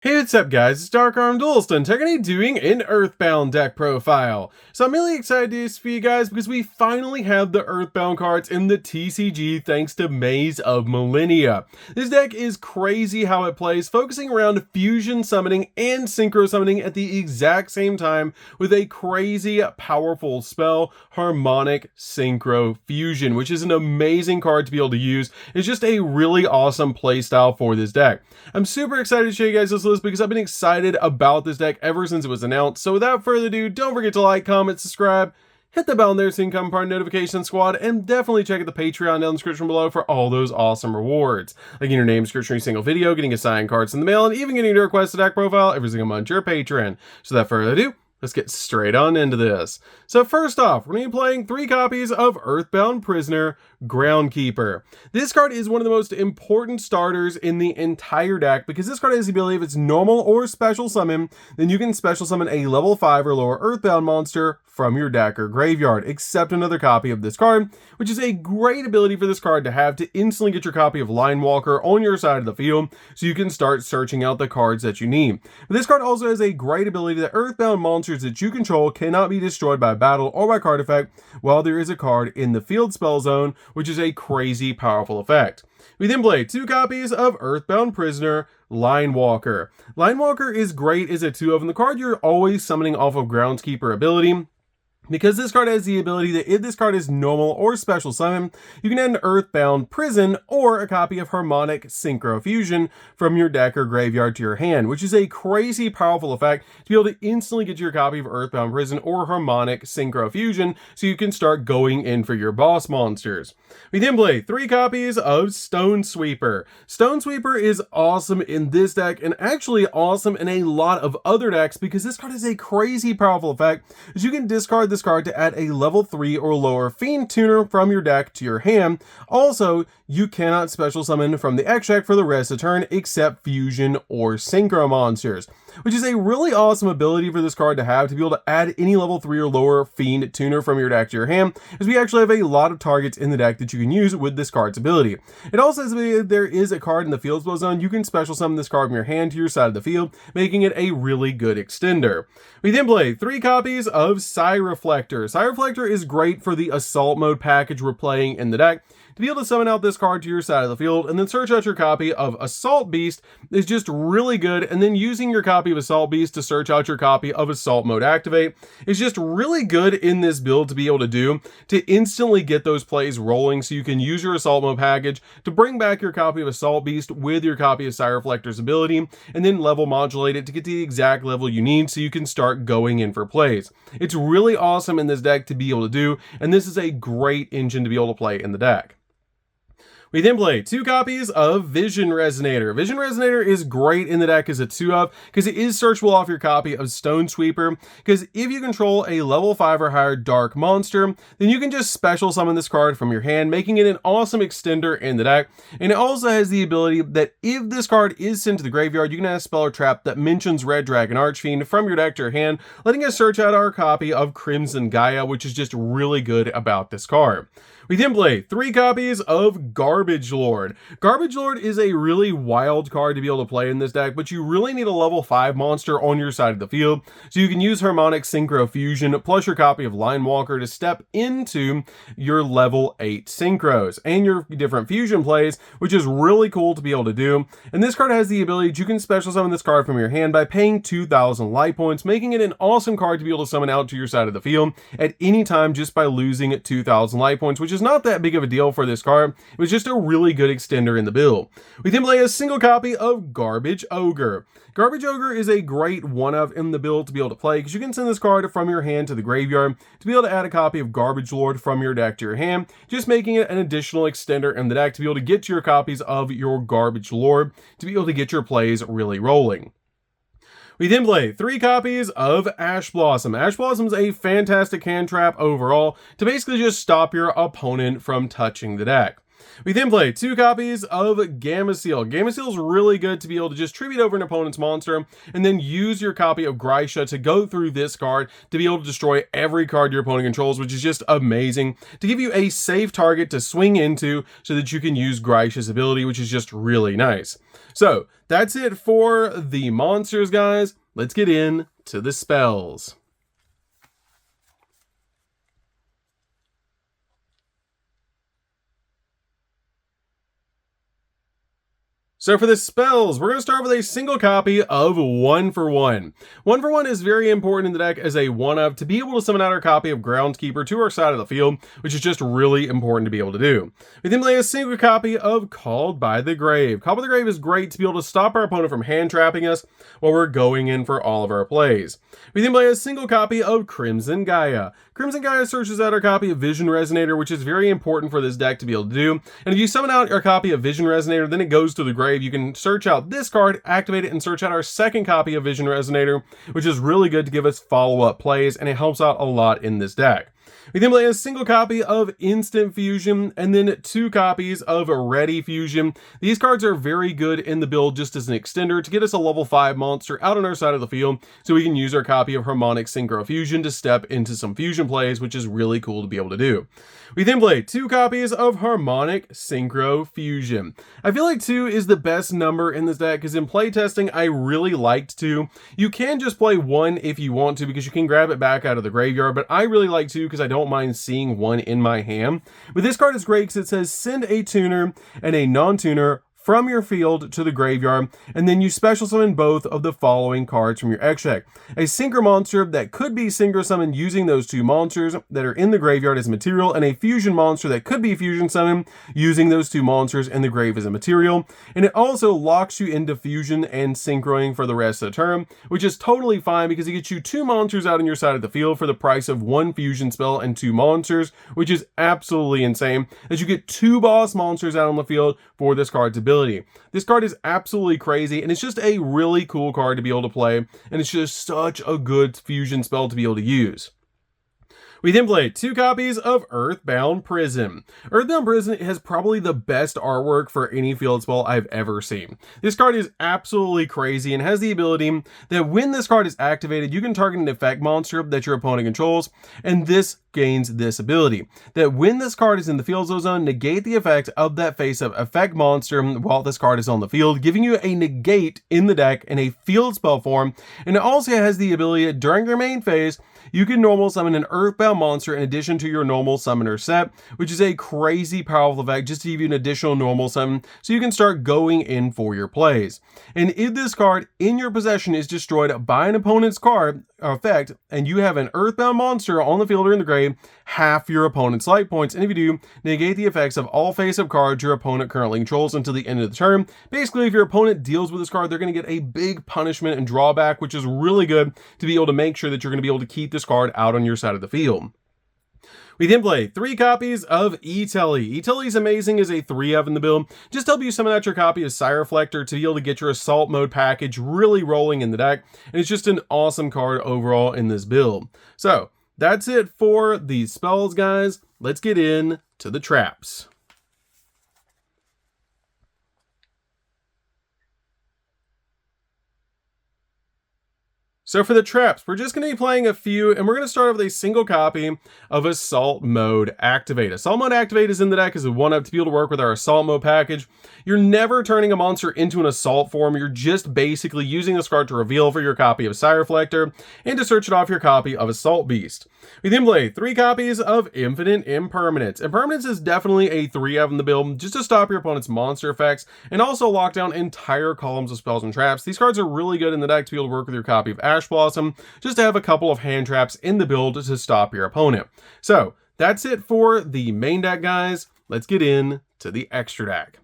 Hey, what's up guys, it's DarkArmedDuelist and today doing an Earthbound deck profile. So I'm really excited to do this for you guys because we finally have the Earthbound cards in the TCG thanks to Maze of Millennia. This deck is crazy how it plays, focusing around fusion summoning and synchro summoning at the exact same time with a crazy powerful spell, Harmonic Synchro Fusion, which is an amazing card to be able to use. It's just a really awesome playstyle for this deck. I'm super excited to show you guys this list because I've been excited about this deck ever since it was announced. So without further ado, don't forget to like, comment, subscribe, hit the bell in there so you can become part of the notification squad, and definitely check out the Patreon down in the description below for all those awesome rewards. Like getting your name description every single video, getting assigned cards in the mail, and even getting to request a deck profile every single month to your Patreon. So without further ado, let's get straight on into this. So first off, we're going to be playing 3 copies of Earthbound Prisoner, Groundkeeper. This card is one of the most important starters in the entire deck because this card has the ability, if it's normal or special summon, then you can special summon a level 5 or lower Earthbound monster from your deck or graveyard, except another copy of this card, which is a great ability for this card to have to instantly get your copy of Line Walker on your side of the field so you can start searching out the cards that you need. But this card also has a great ability that Earthbound monsters that you control cannot be destroyed by battle or by card effect while there is a card in the field spell zone, which is a crazy powerful effect. We then play 2 copies of Earthbound Prisoner, Line Walker. Line Walker is great as a 2-of, and the card you're always summoning off of Groundskeeper ability. Because this card has the ability that if this card is normal or special summon, you can add an Earthbound Prison or a copy of Harmonic Synchro Fusion from your deck or graveyard to your hand, which is a crazy powerful effect to be able to instantly get your copy of Earthbound Prison or Harmonic Synchro Fusion so you can start going in for your boss monsters. We then play 3 copies of Stone Sweeper. Stone Sweeper is awesome in this deck and actually awesome in a lot of other decks because this card has a crazy powerful effect as you can discard this card to add a level 3 or lower Fiend Tuner from your deck to your hand. Also, you cannot special summon from the extract for the rest of the turn except fusion or synchro monsters, which is a really awesome ability for this card to have to be able to add any level 3 or lower Fiend Tuner from your deck to your hand, as we actually have a lot of targets in the deck that you can use with this card's ability. It also has the ability that there is a card in the field spell zone, you can special summon this card from your hand to your side of the field, making it a really good extender. We then play 3 copies of Reflector. Reflector is great for the Assault Mode package we're playing in the deck. To be able to summon out this card to your side of the field and then search out your copy of Assault Beast is just really good, and then using your copy of Assault Beast to search out your copy of Assault Mode Activate is just really good in this build to be able to do to instantly get those plays rolling so you can use your Assault Mode package to bring back your copy of Assault Beast with your copy of Reflector's ability and then level modulate it to get to the exact level you need so you can start going in for plays. It's really awesome in this deck to be able to do, and this is a great engine to be able to play in the deck. We then play 2 copies of Vision Resonator. Vision Resonator is great in the deck as a 2-of because it is searchable off your copy of Stone Sweeper, because if you control a level 5 or higher dark monster, then you can just special summon this card from your hand, making it an awesome extender in the deck. And it also has the ability that if this card is sent to the graveyard, you can add a spell or trap that mentions Red Dragon Archfiend from your deck to your hand, letting us search out our copy of Crimson Gaia, which is just really good about this card. We then play 3 copies of Garbage Lord. Garbage Lord is a really wild card to be able to play in this deck, but you really need a level 5 monster on your side of the field, so you can use Harmonic Synchro Fusion plus your copy of Line Walker to step into your level 8 synchros and your different fusion plays, which is really cool to be able to do. And this card has the ability that you can special summon this card from your hand by paying 2,000 life points, making it an awesome card to be able to summon out to your side of the field at any time just by losing 2,000 life points, which is not that big of a deal for this card. It was just a really good extender in the build. We then play a single copy of Garbage Ogre. Garbage Ogre is a great 1-of in the build to be able to play because you can send this card from your hand to the graveyard to be able to add a copy of Garbage Lord from your deck to your hand, just making it an additional extender in the deck to be able to get to your copies of your Garbage Lord to be able to get your plays really rolling. We then play 3 copies of Ash Blossom. Ash Blossom is a fantastic hand trap overall to basically just stop your opponent from touching the deck. We then play 2 copies of Gameciel. Gameciel is really good to be able to just tribute over an opponent's monster and then use your copy of Grisha to go through this card to be able to destroy every card your opponent controls, which is just amazing, to give you a safe target to swing into so that you can use Grisha's ability, which is just really nice. So that's it for the monsters, guys. Let's get into the spells. So for the spells, we're going to start with a single copy of 1-for-1. 1-for-1 is very important in the deck as a 1-up to be able to summon out our copy of Groundskeeper to our side of the field, which is just really important to be able to do. We then play a single copy of Called by the Grave. Called by the Grave is great to be able to stop our opponent from hand trapping us while we're going in for all of our plays. We then play a single copy of Crimson Gaia. Crimson Gaia searches out our copy of Vision Resonator, which is very important for this deck to be able to do. And if you summon out our copy of Vision Resonator, then it goes to the grave. You can search out this card, activate it, and search out our second copy of Vision Resonator, which is really good to give us follow-up plays, and it helps out a lot in this deck. We then play a single copy of Instant Fusion and then 2 copies of Ready Fusion. These cards are very good in the build just as an extender to get us a level 5 monster out on our side of the field so we can use our copy of Harmonic Synchro Fusion to step into some fusion plays, which is really cool to be able to do. We then play 2 copies of Harmonic Synchro Fusion. I feel like 2 is the best number in this deck because in playtesting I really liked 2. You can just play 1 if you want to because you can grab it back out of the graveyard, but I really like 2 because I don't mind seeing 1 in my hand. But this card is great because it says send a tuner and a non-tuner from your field to the graveyard, and then you special summon both of the following cards from your extra deck. A Synchro monster that could be Synchro summoned using those 2 monsters that are in the graveyard as material, and a Fusion monster that could be Fusion summoned using those 2 monsters in the grave as a material. And it also locks you into Fusion and Synchroing for the rest of the turn, which is totally fine because it gets you 2 monsters out on your side of the field for the price of 1 Fusion spell and 2 monsters, which is absolutely insane that you get 2 boss monsters out on the field for this card's ability. This card is absolutely crazy, and it's just a really cool card to be able to play, and it's just such a good fusion spell to be able to use. We then play 2 copies of Earthbound Prison. Earthbound Prison has probably the best artwork for any field spell I've ever seen. This card is absolutely crazy and has the ability that when this card is activated, you can target an effect monster that your opponent controls, and this gains this ability. That when this card is in the field zone, negate the effect of that face-up effect monster while this card is on the field, giving you a negate in the deck in a field spell form, and it also has the ability during your main phase, you can normal summon an Earthbound monster in addition to your normal summoner set, which is a crazy powerful effect just to give you an additional normal summon so you can start going in for your plays. And if this card in your possession is destroyed by an opponent's card effect, and you have an Earthbound monster on the field or in the grave, half your opponent's life points, and if you do, negate the effects of all face-up cards your opponent currently controls until the end of the turn. Basically, if your opponent deals with this card, they're going to get a big punishment and drawback, which is really good to be able to make sure that you're going to be able to keep this card out on your side of the field. We then play 3 copies of E-Telly. E-Telly is amazing as a 3-of in the build. Just help you summon out your copy of Sire Reflector to be able to get your Assault Mode package really rolling in the deck. And it's just an awesome card overall in this build. So that's it for these spells, guys. Let's get in to the traps. So for the traps, we're just going to be playing a few, and we're going to start with a single copy of Assault Mode Activate. Assault Mode Activate is in the deck as a 1-up to be able to work with our Assault Mode package. You're never turning a monster into an Assault form, you're just basically using this card to reveal for your copy of Sire Reflector, and to search it off your copy of Assault Beast. We then play 3 copies of Infinite Impermanence. Impermanence is definitely a 3-of in the build, just to stop your opponent's monster effects, and also lock down entire columns of spells and traps. These cards are really good in the deck to be able to work with your copy of Ash Blossom, just to have a couple of hand traps in the build to stop your opponent. So that's it for the main deck, guys. Let's get in to the extra deck.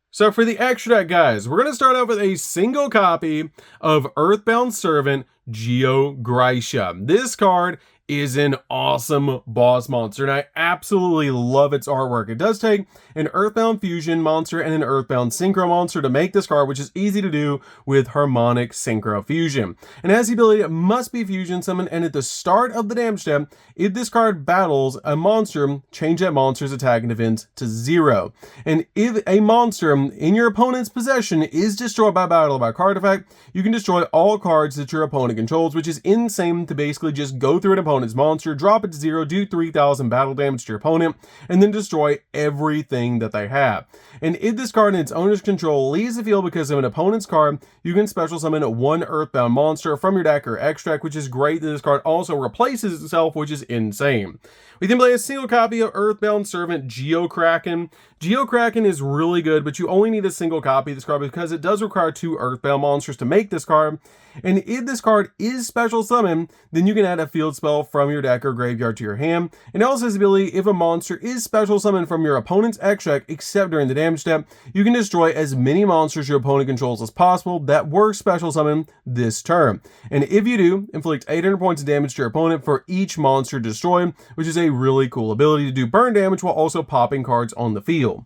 So for the extra deck, guys, we're going to start out with a single copy of Earthbound Servant Yugioh Grisha. This card is an awesome boss monster, and I absolutely love its artwork. It does take an Earthbound Fusion monster and an Earthbound Synchro monster to make this card, which is easy to do with Harmonic Synchro Fusion. And it has the ability, it must be Fusion Summoned, and at the start of the damage step, if this card battles a monster, change that monster's attack and defense to 0. And if a monster in your opponent's possession is destroyed by battle by card effect, you can destroy all cards that your opponent controls, which is insane to basically just go through an opponent's monster, drop it to 0, do 3,000 battle damage to your opponent, and then destroy everything that they have. And if this card in its owner's control leaves the field because of an opponent's card, you can special summon one Earthbound monster from your deck or extract, which is great that this card also replaces itself, which is insane. We then play a single copy of Earthbound Servant Geokraken. Geokraken is really good, but you only need a single copy of this card because it does require 2 Earthbound monsters to make this card. And if this card is special summoned, then you can add a field spell from your deck or graveyard to your hand. And it also has the ability, if a monster is special summoned from your opponent's extract, except during the damage step, you can destroy as many monsters your opponent controls as possible that were special summoned this turn. And if you do, inflict 800 points of damage to your opponent for each monster destroyed, which is a really cool ability to do burn damage while also popping cards on the field.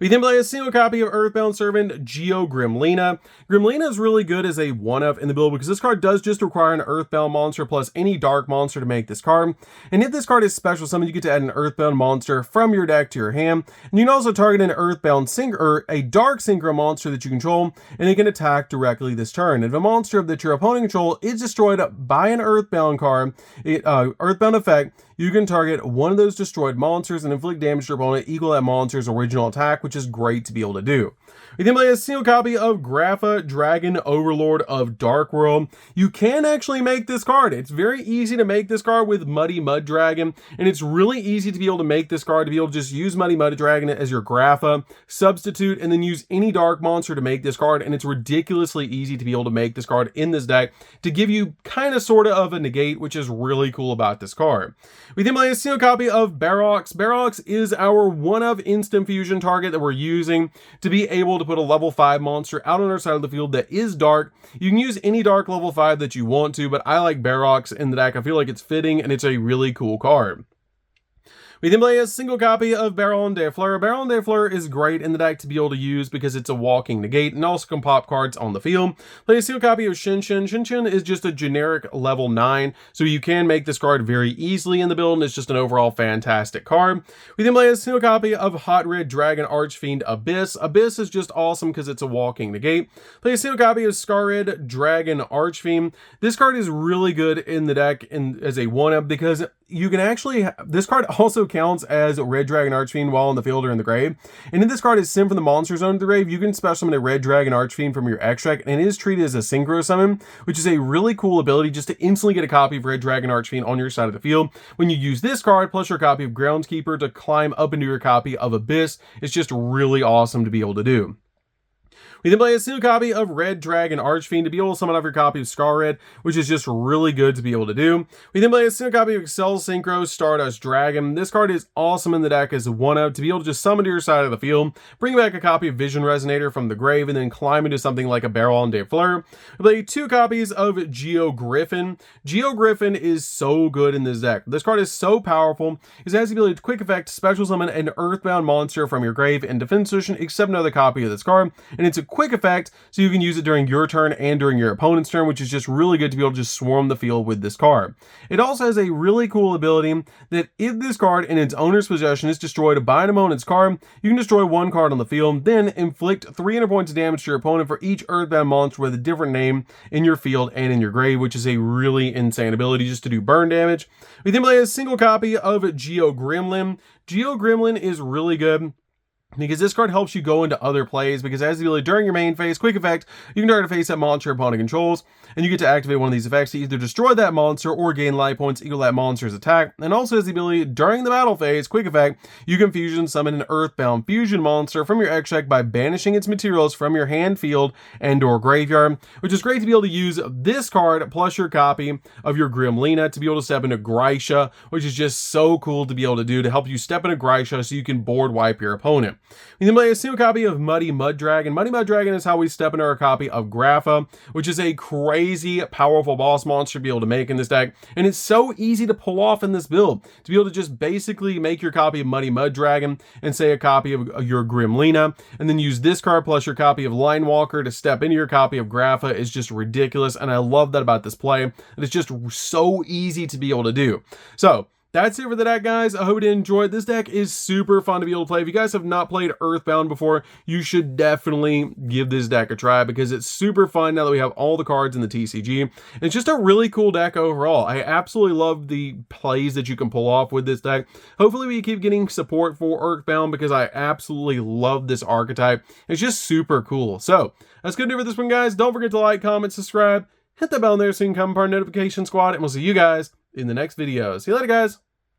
We then play a single copy of Earthbound Servant Yugioh Grimlina. Grimlina is really good as a 1-up in the build because this card does just require an Earthbound monster plus any dark monster to make this card. And if this card is special summoned, you get to add an Earthbound monster from your deck to your hand. And you can also target an Earthbound Synchro or a Dark Synchro monster that you control, and it can attack directly this turn. If a monster that your opponent controls is destroyed by an Earthbound card, Earthbound effect, you can target one of those destroyed monsters and inflict damage to your opponent equal that monster's original attack, which is great to be able to do. We then play a single copy of Grapha, Dragon Overlord of Dark World. You can actually make this card. It's very easy to make this card with Muddy Mud Dragon, and it's really easy to be able to make this card, to be able to just use Muddy Mud Dragon as your Grapha, substitute, and then use any dark monster to make this card, and it's ridiculously easy to be able to make this card in this deck to give you kind of sort of a negate, which is really cool about this card. We then play a single copy of Barox. Barox is our 1-of instant fusion target that we're using to be able to put a level 5 monster out on our side of the field that is dark. You can use any dark level 5 that you want to, but I like Barox in the deck. I feel like it's fitting and it's a really cool card. We then play a single copy of Baron de Fleur. Baron de Fleur is great in the deck to be able to use because it's a walking negate and also can pop cards on the field. Play a single copy of Shinshin. Shinshin is just a generic level 9, so you can make this card very easily in the build, and it's just an overall fantastic card. We then play a single copy of Hot Red Dragon Archfiend Abyss. Abyss is just awesome because it's a walking negate. Play a single copy of Scar Red Dragon Archfiend. This card is really good in the deck as a 1-up because you can actually, this card also counts as Red Dragon Archfiend while in the field or in the grave. And if this card is sent from the monster zone to the grave, you can special summon a Red Dragon Archfiend from your extract, and it is treated as a synchro summon, which is a really cool ability just to instantly get a copy of Red Dragon Archfiend on your side of the field. When you use this card plus your copy of Groundskeeper to climb up into your copy of Abyss, it's just really awesome to be able to do. We then play a single copy of Red Dragon Archfiend to be able to summon off your copy of Scar Red, which is just really good to be able to do. We then play a single copy of Excel Synchro Stardust Dragon. This card is awesome in the deck as a 1-up to be able to just summon to your side of the field, bring back a copy of Vision Resonator from the grave, and then climb into something like a Baron de Fleur. We play 2 copies of Yugioh Griffin. Yugioh Griffin is so good in this deck. This card is so powerful. It has the ability to quick effect special summon an Earthbound monster from your grave and defense position, except another copy of this card, and it's a quick effect, so you can use it during your turn and during your opponent's turn, which is just really good to be able to just swarm the field with this card. It also has a really cool ability that if this card in its owner's possession is destroyed by an opponent's card, you can destroy 1 card on the field, then inflict 300 points of damage to your opponent for each Earthbound monster with a different name in your field and in your grave, which is a really insane ability just to do burn damage. We then play a single copy of Yugioh Gremlin. Yugioh Gremlin is really good because this card helps you go into other plays, because as the ability during your main phase, quick effect, you can target a face that monster your opponent controls, and you get to activate one of these effects to either destroy that monster or gain life points equal to that monster's attack. And also has the ability during the battle phase, quick effect, you can fusion summon an Earthbound Fusion monster from your extract by banishing its materials from your hand, field, and or graveyard, which is great to be able to use this card plus your copy of your Grimlina to be able to step into Grisha, which is just so cool to be able to do to help you step into Grisha so you can board wipe your opponent. We then play a single copy of Muddy Mud Dragon. Muddy Mud Dragon is how we step into our copy of Grapha, which is a crazy powerful boss monster to be able to make in this deck. And it's so easy to pull off in this build, to be able to just basically make your copy of Muddy Mud Dragon and say a copy of your Grimlina, and then use this card plus your copy of Linewalker to step into your copy of Grapha is just ridiculous. And I love that about this play. And it's just so easy to be able to do. So that's it for the deck, guys. I hope you enjoyed. This deck is super fun to be able to play. If you guys have not played Earthbound before, you should definitely give this deck a try because it's super fun now that we have all the cards in the TCG. And it's just a really cool deck overall. I absolutely love the plays that you can pull off with this deck. Hopefully we keep getting support for Earthbound because I absolutely love this archetype. It's just super cool. So that's going to do it for this one, guys. Don't forget to like, comment, subscribe, hit that bell in there so you can come part of our notification squad, and we'll see you guys in the next video. See you later, guys.